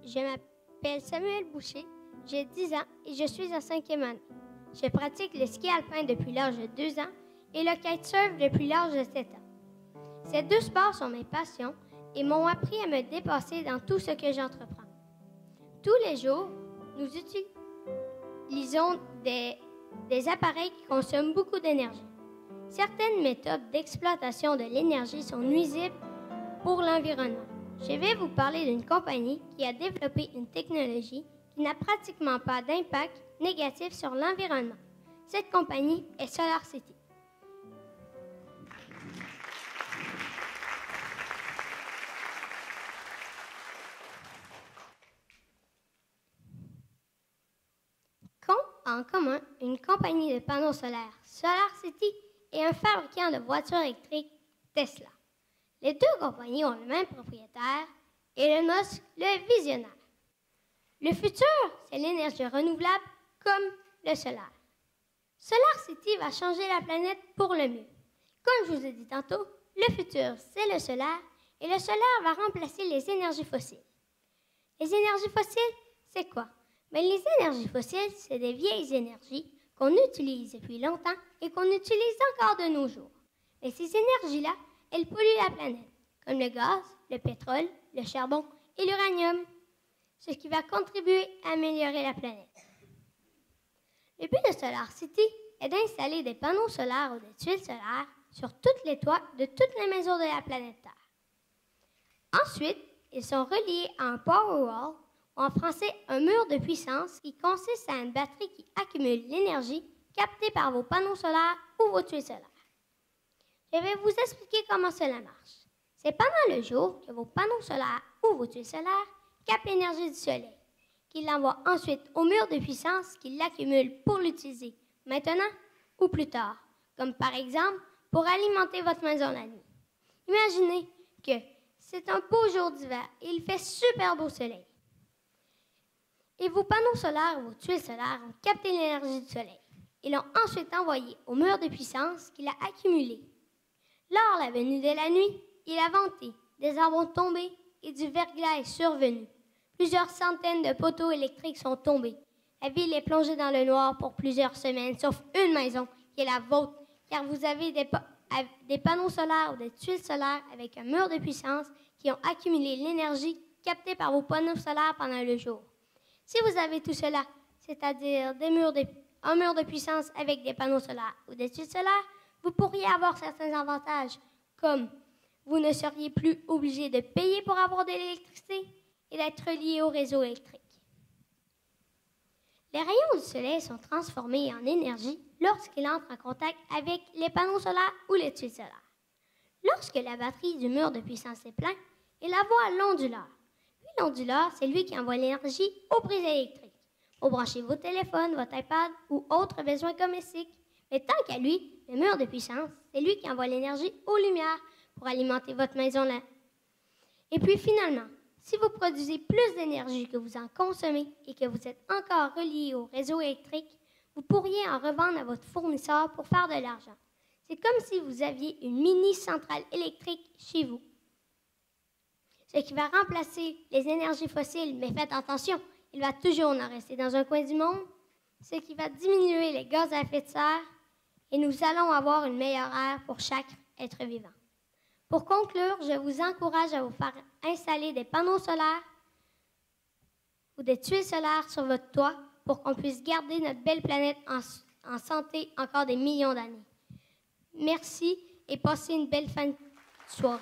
je m'appelle Samuel Boucher, j'ai 10 ans et je suis en 5e année. Je pratique le ski alpin depuis l'âge de 2 ans et le kitesurf depuis l'âge de 7 ans. Ces deux sports sont mes passions et m'ont appris à me dépasser dans tout ce que j'entreprends. Tous les jours, nous utilisons des appareils qui consomment beaucoup d'énergie. Certaines méthodes d'exploitation de l'énergie sont nuisibles pour l'environnement. Je vais vous parler d'une compagnie qui a développé une technologie qui n'a pratiquement pas d'impact négatif sur l'environnement. Cette compagnie est SolarCity. Qu'ont en commun une compagnie de panneaux solaires, SolarCity, et un fabricant de voitures électriques, Tesla? Les deux compagnies ont le même propriétaire, Elon Musk, le visionnaire. Le futur, c'est l'énergie renouvelable comme le solaire. SolarCity va changer la planète pour le mieux. Comme je vous ai dit tantôt, le futur, c'est le solaire, et le solaire va remplacer les énergies fossiles. Les énergies fossiles, c'est quoi? Mais les énergies fossiles, c'est des vieilles énergies qu'on utilise depuis longtemps et qu'on utilise encore de nos jours. Mais ces énergies-là, elles polluent la planète, comme le gaz, le pétrole, le charbon et l'uranium, ce qui va contribuer à améliorer la planète. Le but de SolarCity est d'installer des panneaux solaires ou des tuiles solaires sur toutes les toits de toutes les maisons de la planète Terre. Ensuite, ils sont reliés à un Powerwall, ou en français un mur de puissance qui consiste à une batterie qui accumule l'énergie captée par vos panneaux solaires ou vos tuiles solaires. Je vais vous expliquer comment cela marche. C'est pendant le jour que vos panneaux solaires ou vos tuiles solaires captent l'énergie du soleil, qu'ils l'envoient ensuite au mur de puissance qui l'accumule pour l'utiliser maintenant ou plus tard, comme par exemple pour alimenter votre maison la nuit. Imaginez que c'est un beau jour d'hiver et il fait super beau soleil. Et vos panneaux solaires ou vos tuiles solaires ont capté l'énergie du soleil et l'ont ensuite envoyée au mur de puissance qui l'a accumulée. Lors de la venue de la nuit, il a venté, des arbres ont tombé et du verglas est survenu. Plusieurs centaines de poteaux électriques sont tombés. La ville est plongée dans le noir pour plusieurs semaines, sauf une maison qui est la vôtre, car vous avez des panneaux solaires ou des tuiles solaires avec un mur de puissance qui ont accumulé l'énergie captée par vos panneaux solaires pendant le jour. Si vous avez tout cela, c'est-à-dire un mur de puissance avec des panneaux solaires ou des tuiles solaires, vous pourriez avoir certains avantages, comme vous ne seriez plus obligé de payer pour avoir de l'électricité et d'être relié au réseau électrique. Les rayons du soleil sont transformés en énergie lorsqu'ils entrent en contact avec les panneaux solaires ou les tuiles solaires. Lorsque la batterie du mur de puissance est pleine, il envoie à l'onduleur. Puis l'onduleur, c'est lui qui envoie l'énergie aux prises électriques pour brancher vos téléphones, votre iPad ou autres besoins domestiques. Mais tant qu'à lui, le mur de puissance, c'est lui qui envoie l'énergie aux lumières pour alimenter votre maison là. Et puis finalement, si vous produisez plus d'énergie que vous en consommez et que vous êtes encore relié au réseau électrique, vous pourriez en revendre à votre fournisseur pour faire de l'argent. C'est comme si vous aviez une mini-centrale électrique chez vous. Ce qui va remplacer les énergies fossiles, mais faites attention, il va toujours en rester dans un coin du monde, ce qui va diminuer les gaz à effet de serre et nous allons avoir une meilleure air pour chaque être vivant. Pour conclure, je vous encourage à vous faire installer des panneaux solaires ou des tuiles solaires sur votre toit pour qu'on puisse garder notre belle planète en santé encore des millions d'années. Merci et passez une belle fin de soirée.